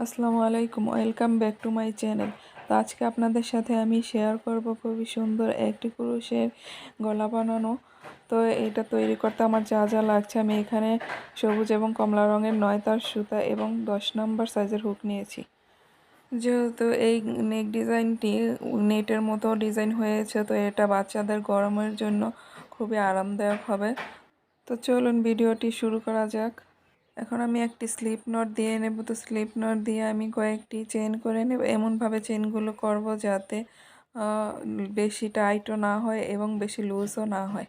আসসালামু আলাইকুম, welcome back to my channel. তো আজকে আপনাদের সাথে আমি শেয়ার করব খুবই সুন্দর একটি ক্রোশের গলা বানানো। তো এটা তৈরি করতে আমার যা যা লাগছে, আমি এখানে সবুজ এবং কমলা রঙের 9 তার সুতা এবং 10 নম্বর সাইজের হুক নিয়েছি। যেহেতু এই নেক ডিজাইনটি নেটের মতো ডিজাইন হয়েছে, তো এটা বাচ্চাদের গরমের জন্য খুবই আরামদায়ক হবে। তো চলুন ভিডিওটি শুরু করা যাক। এখন আমি একটি স্লিপ নট দিয়ে নেব। তো স্লিপ নট দিয়ে আমি কয়েকটি চেন করে নেব। এমনভাবে চেনগুলো করব যাতে বেশি টাইটও না হয় এবং বেশি লুজও না হয়।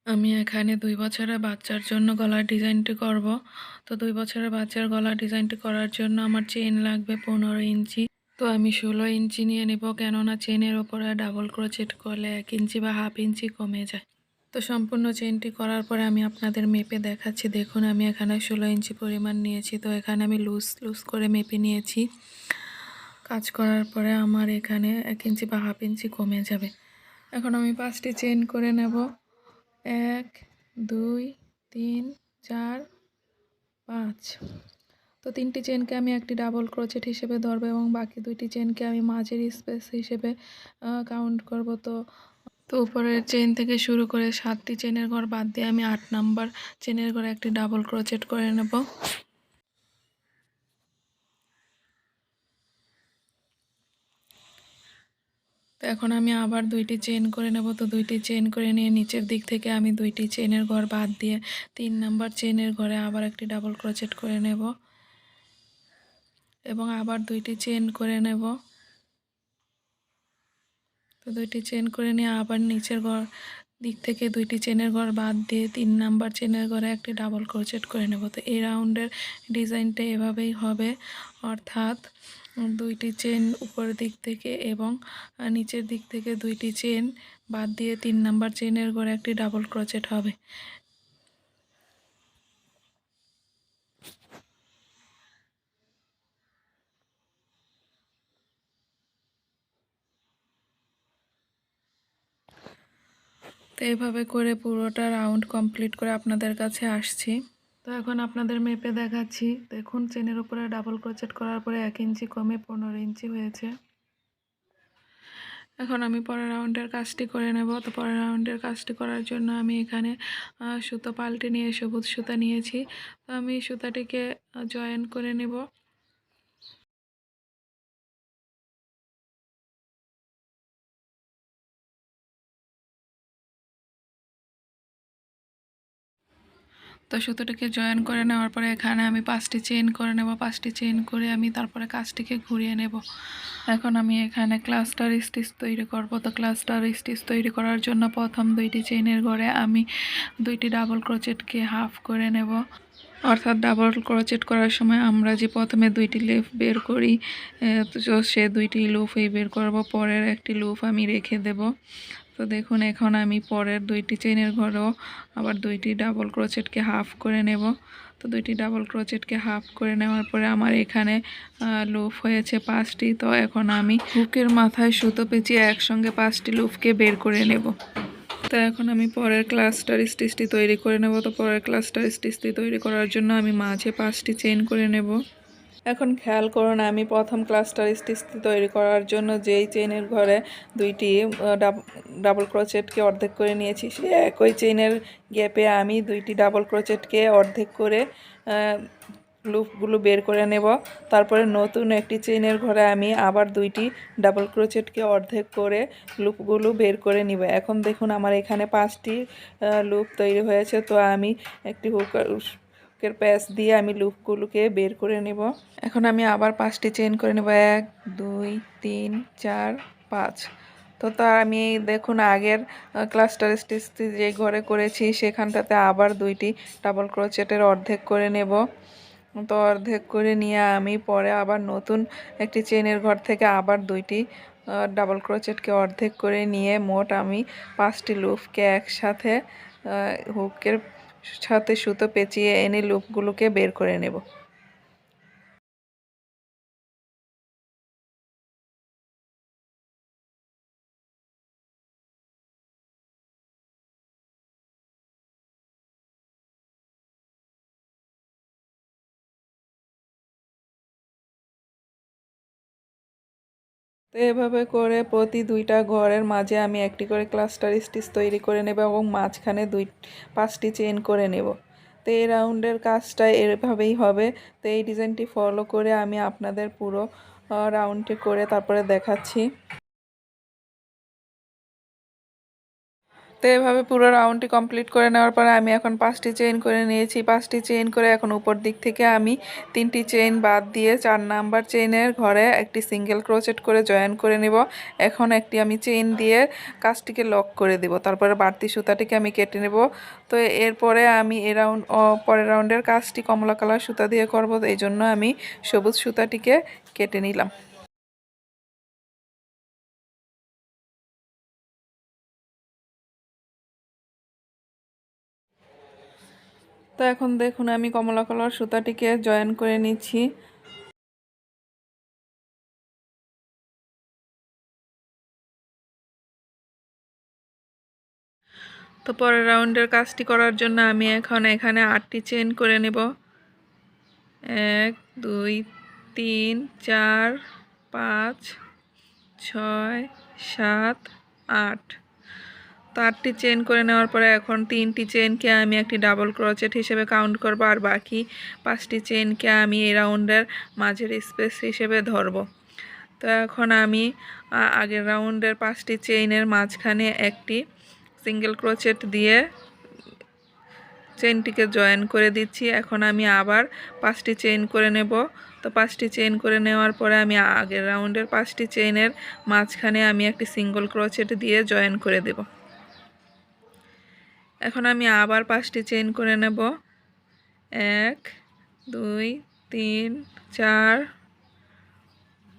আমি এখানে 2 বছরের বাচ্চার জন্য গলার ডিজাইনটি করব। তো 2 বছরের বাচ্চার গলার ডিজাইনটি করার জন্য আমার চেন লাগবে 15 ইঞ্চি। তো আমি 16 ইঞ্চি নিয়ে নেব, কেননা চেনের ওপরে ডাবল ক্রোচেট করলে 1 ইঞ্চি বা হাফ ইঞ্চি কমে যায়। তো সম্পূর্ণ চেনটি করার পরে আমি আপনাদের মেপে দেখাচ্ছি। দেখুন, আমি এখানে 16 ইঞ্চি পরিমাণ নিয়েছি। তো এখানে আমি লুজ করে মেপে নিয়েছি। কাজ করার পরে আমার এখানে 1 ইঞ্চি বা হাফ ইঞ্চি কমে যাবে। এখন আমি 5টি চেন করে নেব। 1 2 3 4 5। তো 3টি চেনকে আমি একটি ডাবল ক্রোচেট হিসেবে ধরবো এবং বাকি 2টি চেনকে আমি মাঝের স্পেস হিসেবে কাউন্ট করব। তো উপরের চেন থেকে শুরু করে 7টি চেনের ঘর বাদ দিয়ে আমি 8 নাম্বার চেনের ঘরে একটি ডাবল ক্রোচেট করে নেব। তো এখন আমি আবার 2টি চেন করে নেব। তো 2টি চেন করে নিয়ে নিচের দিক থেকে আমি 2টি চেনের ঘর বাদ দিয়ে 3 নাম্বার চেনের ঘরে আবার একটি ডাবল ক্রোচেট করে নেব এবং আবার 2টি চেন করে নেব। তো 2টি চেন করে নিয়ে আবার নিচের ঘর দিক থেকে 2টি চেনের ঘর বাদ দিয়ে 3 নাম্বার চেনের ঘরে একটি ডাবল ক্রোচেট করে নেব। তো এই রাউন্ডের ডিজাইনটা এভাবেই হবে, অর্থাৎ 2টি চেন উপরের দিক থেকে এবং নিচের দিক থেকে 2টি চেন বাদ দিয়ে 3 নাম্বার চেনের ঘরে একটি ডাবল ক্রোচেট হবে। তো এইভাবে করে পুরোটা রাউন্ড কমপ্লিট করে আপনাদের কাছে আসছি। তো এখন আপনাদের মেপে দেখাচ্ছি। দেখুন, চেনের উপরে ডাবল ক্রোচেট করার পরে 1 ইঞ্চি কমে 15 ইঞ্চি হয়েছে। এখন আমি পরের রাউন্ডের কাজটি করে নেব। তো পরের রাউন্ডের কাজটি করার জন্য আমি এখানে সুতো পাল্টে নিয়ে সবুজ সুতা নিয়েছি। তো আমি সুতাটিকে জয়েন করে নেব। তো সুতোটাকে জয়েন করে নেওয়ার পরে এখানে আমি 5টি চেইন করে নেব। 5টি চেইন করে আমি তারপরে কাজটিকে ঘুরিয়ে নেব। এখন আমি এখানে ক্লাস্টার স্টিচ তৈরি করব। তো ক্লাস্টার স্টিচ তৈরি করার জন্য প্রথম 2টি চেইনের ঘরে আমি 2টি ডাবল ক্রোচেটকে হাফ করে নেব। অর্থাৎ ডাবল ক্রোচেট করার সময় আমরা যে প্রথমে 2টি লুপ বের করি, তো সে 2টি লুপই বের করব। পরের একটি লুপ আমি রেখে দেব। তো দেখুন, এখন আমি পরের 2টি চেইনের ঘরেও আবার 2টি ডাবল ক্রোচেটকে হাফ করে নেব। তো 2টি ডাবল ক্রোচেটকে হাফ করে নেওয়ার পরে আমার এখানে লুপ হয়েছে 5টি। তো এখন আমি হুকের মাথায় সুতো পেঁচিয়ে একসঙ্গে 5টি লুপকে বের করে নেব। তো এখন আমি পরের ক্লাস্টার স্টিচটি তৈরি করে নেব। তো পরের ক্লাস্টার স্টিচটি তৈরি করার জন্য আমি মাঝে 5টি চেইন করে নেব। এখন খেয়াল করুন, আমি প্রথম ক্লাস্টার স্টিচটি তৈরি করার জন্য যেই চেইনের ঘরে 2টি ডাবল ক্রোচেটকে অর্ধেক করে নিয়েছি, সেই একই চেইনের গ্যাপে আমি 2টি ডাবল ক্রোচেটকে অর্ধেক করে লুপগুলো বের করে নেব। তারপরে নতুন একটি চেইনের ঘরে আমি আবার 2টি ডাবল ক্রোচেটকে অর্ধেক করে লুপগুলো বের করে নিব। এখন দেখুন, আমার এখানে 5টি লুপ তৈরি হয়েছে। তো আমি একটি হুকের প্যাচ দিয়ে আমি লুপগুলোকে বের করে নেব। এখন আমি আবার 5টি চেইন করে নেব। 1 2 3 4 5। তো তার আমি দেখুন, আগের ক্লাস্টার স্টিচটি যে ঘরে করেছি সেখানটাতে আবার 2টি ডাবল ক্রোচেটের অর্ধেক করে নেব। তো অর্ধেক করে নিয়ে আমি পরে আবার নতুন একটি চেইনের ঘর থেকে আবার 2টি ডাবল ক্রোচেটকে অর্ধেক করে নিয়ে মোট আমি 5টি লুপকে একসাথে হুকের সাথে সুতো পেঁচিয়ে এনে লুপগুলোকে বের করে নেব। এভাবে করে প্রতি দুইটা ঘরের মাঝে আমি একটি করে ক্লাস্টার স্টিচ তৈরি করে নেব এবং মাঝখানে 5টি চেইন করে নেব। তো এই রাউন্ডের কাজটা এভাবেই হবে। তো এই ডিজাইনটি ফলো করে আমি আপনাদের পুরো রাউন্ডটি করে তারপরে দেখাচ্ছি। তো এভাবে পুরো রাউন্ডটি কমপ্লিট করে নেওয়ার পরে আমি এখন 5টি চেইন করে নিয়েছি। 5টি চেইন করে এখন উপর দিক থেকে আমি 3টি চেইন বাদ দিয়ে 4 নাম্বার চেইনের ঘরে একটি সিঙ্গেল ক্রোচেট করে জয়েন করে নেব। এখন একটি আমি চেইন দিয়ে কাজটিকে লক করে দেব। তারপরে বাড়তি সুতাটিকে আমি কেটে নেব। তো এরপরে আমি পরের রাউন্ডের কাজটি কমলা কালার সুতা দিয়ে করব, এই জন্য আমি সবুজ সুতাটিকে কেটে নিলাম। তো এখন দেখুন আমি কমলা কালার সুতাটিকে জয়েন করে নিচ্ছি। তো পরের রাউন্ডের কাজটি করার জন্য আমি এখন এখানে 8টি চেইন করে নেব। 1 2 3 4 5 6 7 8। তো 8টি চেইন করে নেওয়ার পরে এখন 3টি চেইনকে আমি একটি ডাবল ক্রোচেট হিসেবে কাউন্ট করব, আর বাকি 5টি চেইনকে আমি এই রাউন্ডের মাঝের স্পেস হিসেবে ধরব। তো এখন আমি আগের রাউন্ডের 5টি চেইনের মাঝখানে একটি সিঙ্গেল ক্রোচেট দিয়ে চেইনটিকে জয়েন করে দিচ্ছি। এখন আমি আবার 5টি চেইন করে নেব। তো 5টি চেইন করে নেওয়ার পরে আমি আগের রাউন্ডের 5টি চেইনের মাঝখানে আমি একটি সিঙ্গেল ক্রোচেট দিয়ে জয়েন করে দেব। এখন আমি আবার 5টি চেইন করে নেব। 1 2 3 4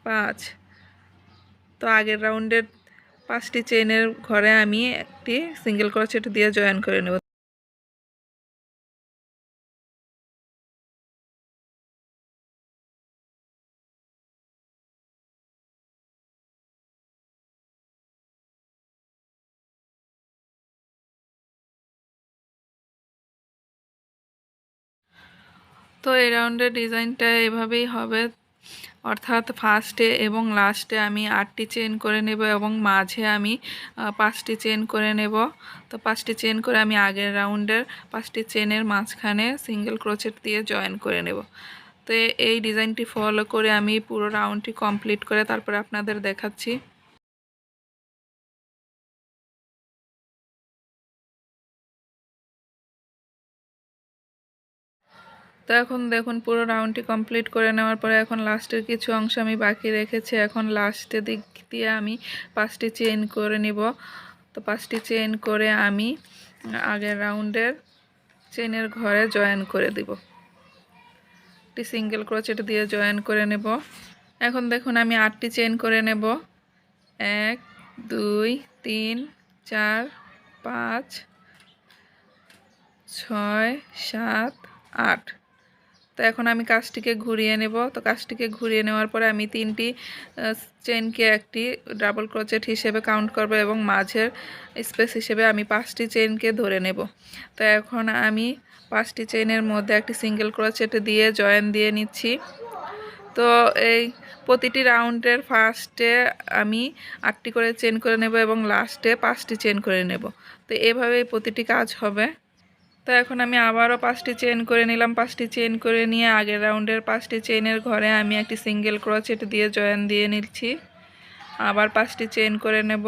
5। তো আগের রাউন্ডের 5টি চেইনের ঘরে আমি একটি সিঙ্গেল ক্রোচেট দিয়ে জয়েন করে নেব। তো এই রাউন্ডের ডিজাইনটা এভাবেই হবে, অর্থাৎ ফার্স্টে এবং লাস্টে আমি 8টি চেইন করে নেব এবং মাঝে আমি 5টি চেইন করে নেব। তো 5টি চেইন করে আমি আগের রাউন্ডের 5টি চেইনের মাঝখানে সিঙ্গেল ক্রোচেট দিয়ে জয়েন করে নেব। তো এই ডিজাইনটি ফলো করে আমি পুরো রাউন্ডটি কমপ্লিট করে তারপরে আপনাদের দেখাচ্ছি। তো এখন দেখুন পুরো রাউন্ডটি কমপ্লিট করে নেওয়ার পরে এখন লাস্টের কিছু অংশ আমি বাকি রেখেছি। এখন লাস্টের দিক দিয়ে আমি 5টি চেইন করে নিব। তো 5টি চেইন করে আমি আগের রাউন্ডের চেইনের ঘরে জয়েন করে দিব। একটি সিঙ্গেল ক্রোচেট দিয়ে জয়েন করে নেব। এখন দেখুন আমি 8টি চেইন করে নেব। 1 2 3 4 5 6 7 8। তো এখন আমি কাজটিকে ঘুরিয়ে নেব। তো কাজটিকে ঘুরিয়ে নেওয়ার পরে আমি 3টি চেইনকে একটি ডাবল ক্রোচেট হিসেবে কাউন্ট করব এবং মাঝের স্পেস হিসেবে আমি 5টি চেইনকে ধরে নেব। তো এখন আমি 5টি চেইনের মধ্যে একটি সিঙ্গেল ক্রোচেট দিয়ে জয়েন দিয়ে নিচ্ছি। তো এই প্রতিটি রাউন্ডের ফার্স্টে আমি 8টি করে চেইন করে নেব এবং লাস্টে 5টি চেইন করে নেব। তো এভাবেই প্রতিটি কাজ হবে। তো এখন আমি আবারও 5টি চেইন করে নিলাম। 5টি চেইন করে নিয়ে আগের রাউন্ডের 5টি চেইনের ঘরে আমি একটি সিঙ্গেল ক্রোচেট দিয়ে জয়েন দিয়ে নিচ্ছি। আবার 5টি চেইন করে নেব।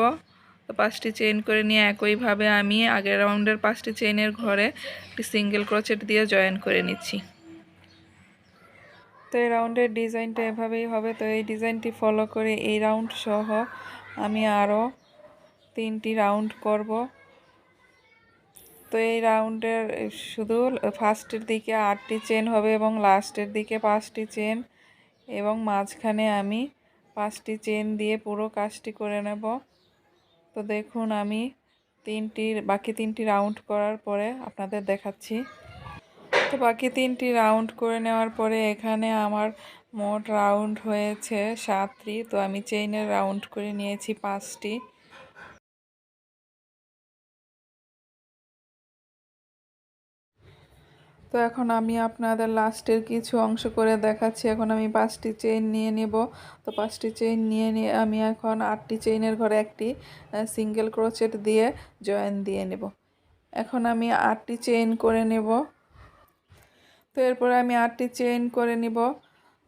তো 5টি চেইন করে নিয়ে একইভাবে আমি আগের রাউন্ডের 5টি চেইনের ঘরে একটি সিঙ্গেল ক্রোচেট দিয়ে জয়েন করে নিচ্ছি। তো এই রাউন্ডের ডিজাইনটা এভাবেই হবে। তো এই ডিজাইনটি ফলো করে এই রাউন্ড সহ আমি আরও 3টি রাউন্ড করব। তো এই রাউন্ডের শুধু ফার্স্টের দিকে 8টি চেন হবে এবং লাস্টের দিকে 5টি চেন এবং মাঝখানে আমি 5টি চেন দিয়ে পুরো কাজটি করে নেব। তো দেখুন আমি বাকি 3টি রাউন্ড করার পরে আপনাদের দেখাচ্ছি। তো বাকি 3টি রাউন্ড করে নেওয়ার পরে এখানে আমার মোট রাউন্ড হয়েছে 7টি। তো আমি চেইনের রাউন্ড করে নিয়েছি 5টি। তো এখন আমি আপনাদের লাস্টের কিছু অংশ করে দেখাচ্ছি। এখন আমি 5টি চেইন নিয়ে নেব। তো 5টি চেইন নিয়ে আমি এখন 8টি চেইনের ঘরে একটি সিঙ্গেল ক্রোচেট দিয়ে জয়েন দিয়ে নেব। এখন আমি 8টি চেইন করে নেব। তো এরপরে আমি 8টি চেইন করে নিব।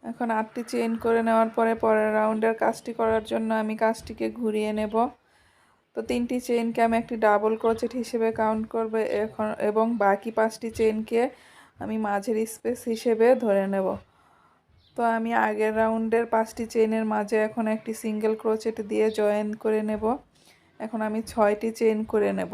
এখন 8টি চেইন করে নেওয়ার পরে পরের রাউন্ডের কাজটি করার জন্য আমি কাজটিকে ঘুরিয়ে নেব। তো 3টি চেইনকে আমি একটি ডাবল ক্রোচেট হিসেবে কাউন্ট করব এখন, এবং বাকি 5টি চেইনকে আমি মাঝের স্পেস হিসেবে ধরে নেব। তো আমি আগের রাউন্ডের 5টি চেইনের মাঝে এখন একটি সিঙ্গেল ক্রোচেট দিয়ে জয়েন করে নেব। এখন আমি 6টি চেইন করে নেব।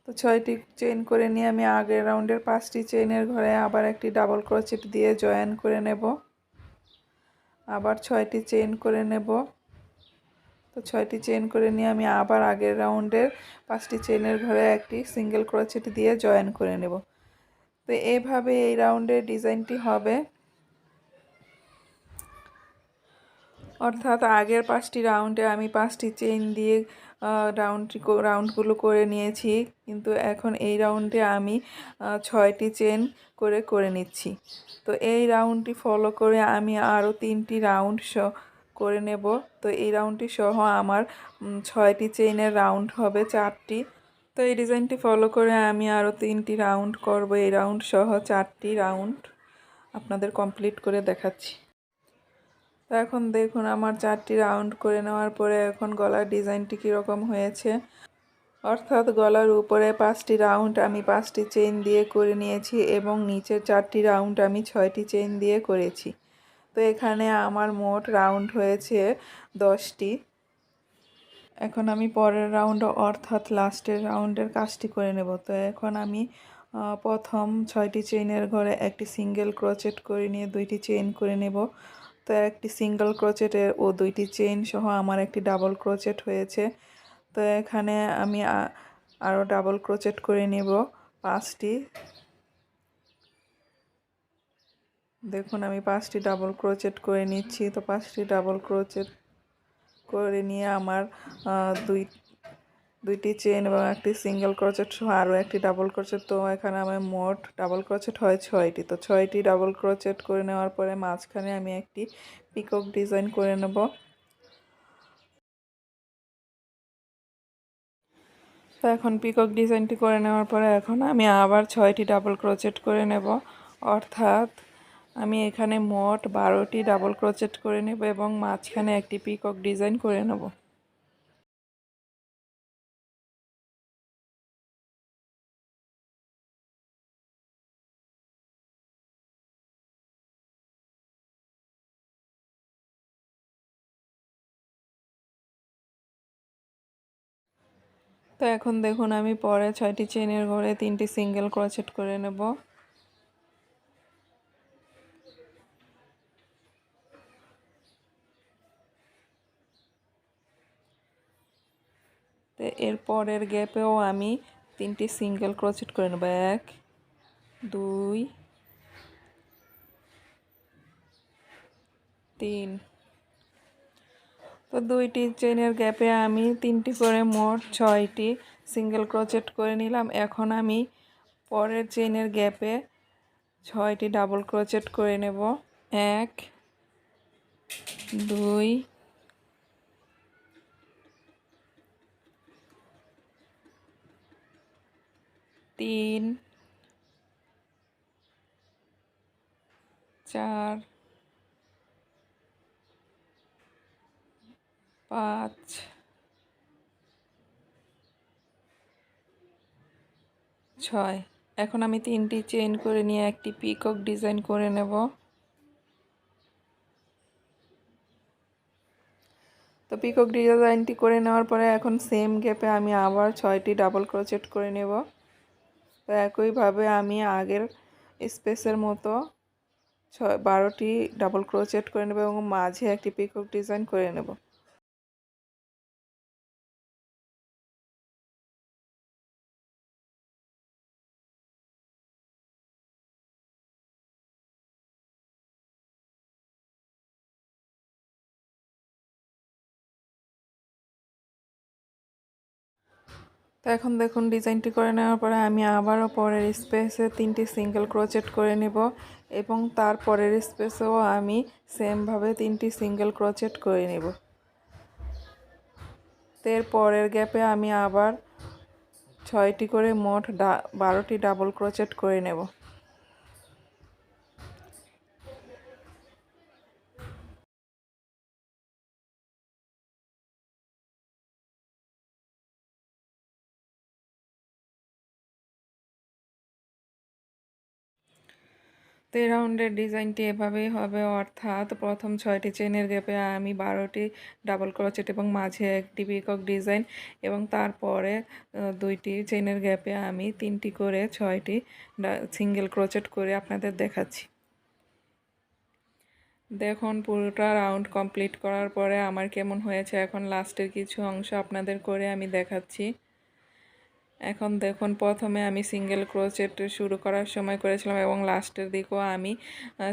তো 6টি চেইন করে নিয়ে আমি আগের রাউন্ডের 5টি চেইনের ঘরে আবার একটি ডাবল ক্রোচেট দিয়ে জয়েন করে নেব। আবার 6টি চেইন করে নেব। তো 6টি চেইন করে নিয়ে আমি আবার আগের রাউন্ডের 5টি চেইনের ঘরে একটি সিঙ্গেল ক্রোচেট দিয়ে জয়েন করে নেব। তো এইভাবে এই রাউন্ডের ডিজাইনটি হবে। অর্থাৎ আগের 5টি রাউন্ডে আমি 5টি চেইন দিয়ে রাউন্ডগুলো করে নিয়েছি, কিন্তু এখন এই রাউন্ডে আমি 6টি চেইন করে নিচ্ছি। তো এই রাউন্ডটি ফলো করে আমি আরও 3টি রাউন্ড করে নেব। তো এই রাউন্ডটি সহ আমার 6টি চেইনের রাউন্ড হবে 4টি। তো এই ডিজাইনটি ফলো করে আমি আরও 3টি রাউন্ড করব। এই রাউন্ড সহ 4টি রাউন্ড আপনাদের কমপ্লিট করে দেখাচ্ছি। তো এখন দেখুন আমার 4টি রাউন্ড করে নেওয়ার পরে এখন গলার ডিজাইনটি কীরকম হয়েছে। অর্থাৎ গলার উপরে 5টি রাউন্ড আমি 5টি চেইন দিয়ে করে নিয়েছি এবং নিচের 4টি রাউন্ড আমি 6টি চেইন দিয়ে করেছি। তো এখানে আমার মোট রাউন্ড হয়েছে 10টি। এখন আমি পরের রাউন্ড অর্থাৎ লাস্টের রাউন্ডের কাজটি করে নেব। তো এখন আমি প্রথম 6টি চেইনের ঘরে একটি সিঙ্গেল ক্রোচেট করে নিয়ে 2টি চেইন করে নেব। তো একটি সিঙ্গেল ক্রোচেটের ও 2টি চেইন সহ আমার একটি ডাবল ক্রোচেট হয়েছে। তো এখানে আমি আরও ডাবল ক্রোচেট করে নেব 5টি। দেখুন আমি 5টি ডাবল ক্রোচেট করে নিচ্ছি। তো 5টি ডাবল ক্রোচেট করে নিয়ে আমার দুইটি চেইন এবং একটি সিঙ্গেল ক্রোচেট সহ আরও একটি ডাবল ক্রোচেট। তো এখানে আমার মোট ডাবল ক্রোচেট হয় 6টি। তো 6টি ডাবল ক্রোচেট করে নেওয়ার পরে মাঝখানে আমি একটি পিকক ডিজাইন করে নেব। তো এখন পিকক ডিজাইনটি করে নেওয়ার পরে এখন আমি আবার 6টি ডাবল ক্রোচেট করে নেব। অর্থাৎ আমি এখানে মোট 12টি ডাবল ক্রোচেট করে নেব এবং মাঝখানে একটি পিকক ডিজাইন করে নেব। তো এখন দেখুন আমি পরে 6টি চেইনের ঘরে 3টি সিঙ্গেল ক্রোচেট করে নেব। তো এর পরের গ্যাপেও আমি 3টি সিঙ্গেল ক্রোচেট করে নেব। 1 2 3। তো 2টি চেইনের গ্যাপে আমি 3টি করে মোট 6টি সিঙ্গেল ক্রোচেট করে নিলাম। এখন আমি পরের চেইনের গ্যাপে 6টি ডাবল ক্রোচেট করে নেব। 1 2 3 4 5 6। এখন আমি 3টি চেইন করে নিয়ে একটি পিকক ডিজাইন করে নেব। তো পিকক ডিজাইনটি করে নেওয়ার পরে এখন সেম গ্যাপে আমি আবার 6টি ডাবল ক্রোচেট করে নেব। তো একইভাবে আমি আগের স্পেসের মতো 12টি ডাবল ক্রোচেট করে নেব এবং মাঝে একটি পিকক ডিজাইন করে নেব। তো এখন দেখুন ডিজাইনটি করে নেওয়ার পরে আমি আবারও পরের স্পেসে 3টি সিঙ্গেল ক্রোচেট করে নেব এবং তার পরের স্পেসেও আমি সেমভাবে 3টি সিঙ্গেল ক্রোচেট করে নেব। এর পরের গ্যাপে আমি আবার 6টি করে মোট 12টি ডাবল ক্রোচেট করে নেব। তো এই রাউন্ডের ডিজাইনটি এভাবেই হবে, অর্থাৎ প্রথম 6টি চেনের গ্যাপে আমি 12টি ডাবল ক্রোচেট এবং মাঝে একটি পিকক ডিজাইন এবং তারপরে 2টি চেনের গ্যাপে আমি 3টি করে 6টি সিঙ্গেল ক্রোচেট করে আপনাদের দেখাচ্ছি। দেখুন পুরোটা রাউন্ড কমপ্লিট করার পরে আমার কেমন হয়েছে। এখন লাস্টের কিছু অংশ আপনাদের করে আমি দেখাচ্ছি। এখন দেখুন প্রথমে আমি সিঙ্গেল ক্রোচেট শুরু করার সময় করেছিলাম এবং লাস্টের দিকেও আমি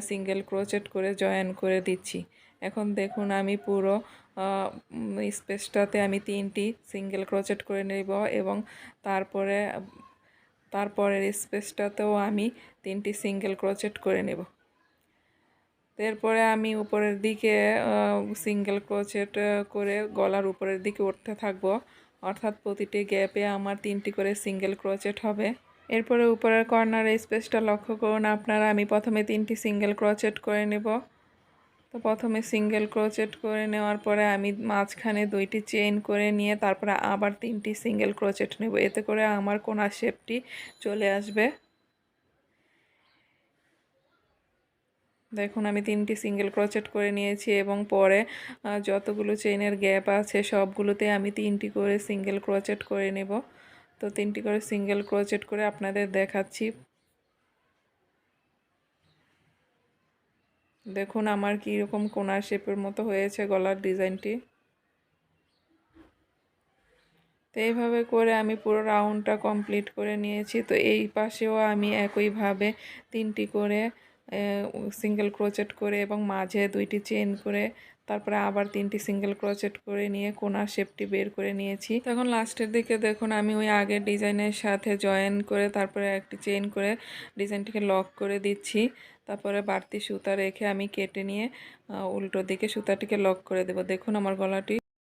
সিঙ্গেল ক্রোচেট করে জয়েন করে দিচ্ছি। এখন দেখুন আমি পুরো স্পেসটাতে আমি 3টি সিঙ্গেল ক্রোচেট করে নেব এবং তারপরের স্পেসটাতেও আমি 3টি সিঙ্গেল ক্রোচেট করে নেব। এরপরে আমি উপরের দিকে সিঙ্গেল ক্রোচেট করে গলার উপরের দিকে উঠতে থাকবো, অর্থাৎ প্রতিটি গ্যাপে আমার 3টি করে সিঙ্গেল ক্রোচেট হবে। এরপরে উপরের কর্নারের স্পেসটা লক্ষ্য করুন আপনারা, আমি প্রথমে 3টি সিঙ্গেল ক্রোচেট করে নেব। তো প্রথমে সিঙ্গেল ক্রোচেট করে নেওয়ার পরে আমি মাঝখানে 2টি চেইন করে নিয়ে তারপরে আবার 3টি সিঙ্গেল ক্রোচেট নেব, এতে করে আমার কোণার শেপটি চলে আসবে। দেখুন আমি 3টি সিঙ্গেল ক্রোচেট করে নিয়েছি এবং পরে যতগুলো চেইনের গ্যাপ আছে সবগুলোতে আমি 3টি করে সিঙ্গেল ক্রোচেট করে নেব। তো 3টি করে সিঙ্গেল ক্রোচেট করে আপনাদের দেখাচ্ছি। দেখুন আমার কীরকম কোণার শেপের মতো হয়েছে গলার ডিজাইনটি। তো এইভাবে করে আমি পুরো রাউন্ডটা কমপ্লিট করে নিয়েছি। তো এই পাশেও আমি একইভাবে 3টি করে সিঙ্গেল ক্রোচেট করে এবং মাঝে 2টি চেইন করে তারপরে আবার 3টি সিঙ্গেল ক্রোচেট করে নিয়ে কোণার শেপটি বের করে নিয়েছি। তখন লাস্টের দিকে দেখুন আমি ওই আগের ডিজাইনের সাথে জয়েন করে তারপরে একটি চেইন করে ডিজাইনটিকে লক করে দিচ্ছি। তারপরে বাড়তি সুতা রেখে আমি কেটে নিয়ে উল্টো দিকে সুতাটিকে লক করে দেব। দেখুন আমার গলাটি